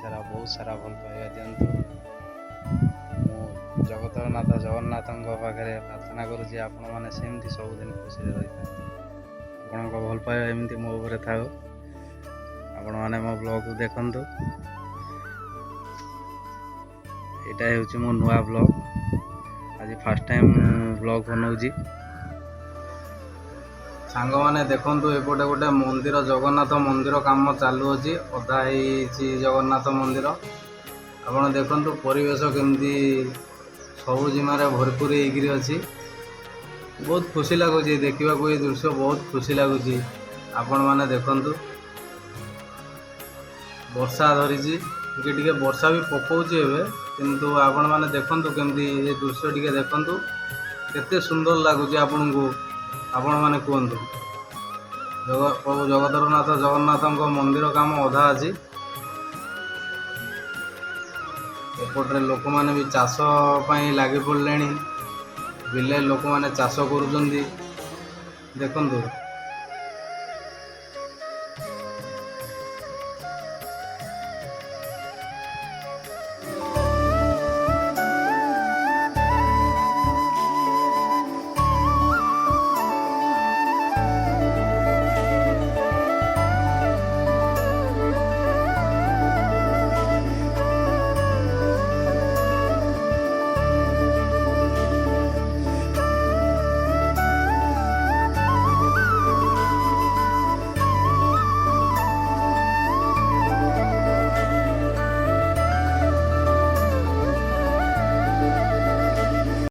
ସାରା ବହୁତ ସାରା ଭଲ ପାଇବା ଦିଅନ୍ତୁ। ମୁଁ ଜଗତର ନାଥ ଜଗନ୍ନାଥଙ୍କ ପାଖରେ ପ୍ରାର୍ଥନା କରୁଛି ଆପଣମାନେ ସେମିତି ସବୁଦିନ ଖୁସିରେ ରହିଥାନ୍ତି। ଆପଣଙ୍କ ଭଲ ପାଇବା ଏମିତି ମୋ ଉପରେ ଥାଉ। ଆପଣମାନେ ମୋ ବ୍ଲଗ୍କୁ ଦେଖନ୍ତୁ। ଏଇଟା ହେଉଛି ମୋ ନୂଆ ବ୍ଲଗ୍। ଆଜି ଫାର୍ଷ୍ଟ ଟାଇମ୍ ବ୍ଲଗ୍ ବନଉଛି। ସାଙ୍ଗମାନେ ଦେଖନ୍ତୁ, ଏପଟେ ଗୋଟେ ମନ୍ଦିର, ଜଗନ୍ନାଥ ମନ୍ଦିର କାମ ଚାଲୁଅଛି। ଅଧା ହେଇଛି ଜଗନ୍ନାଥ ମନ୍ଦିର। ଆପଣ ଦେଖନ୍ତୁ ପରିବେଶ କେମିତି ସବୁଜିମାରେ ଭରପୁର ହେଇକିରି ଅଛି। ବହୁତ ଖୁସି ଲାଗୁଛି ଦେଖିବାକୁ, ଏ ଦୃଶ୍ୟ ବହୁତ ଖୁସି ଲାଗୁଛି। ଆପଣମାନେ ଦେଖନ୍ତୁ, ବର୍ଷା ଧରିଛି, ଟିକେ ଟିକେ ବର୍ଷା ବି ପକାଉଛି ଏବେ, କିନ୍ତୁ ଆପଣମାନେ ଦେଖନ୍ତୁ କେମିତି ଏ ଦୃଶ୍ୟ ଟିକେ ଦେଖନ୍ତୁ, କେତେ ସୁନ୍ଦର ଲାଗୁଛି ଆପଣଙ୍କୁ। ଆପଣମାନେ କୁହନ୍ତୁ। ପ୍ରଭୁ ଜଗତରନାଥ ଜଗନ୍ନାଥଙ୍କ ମନ୍ଦିର କାମ ଅଧା ଅଛି। ଏପଟରେ ଲୋକମାନେ ବି ଚାଷ ପାଇଁ ଲାଗି ପଡ଼ିଲେଣି। ବିଲରେ ଲୋକମାନେ ଚାଷ କରୁଛନ୍ତି। ଦେଖନ୍ତୁ।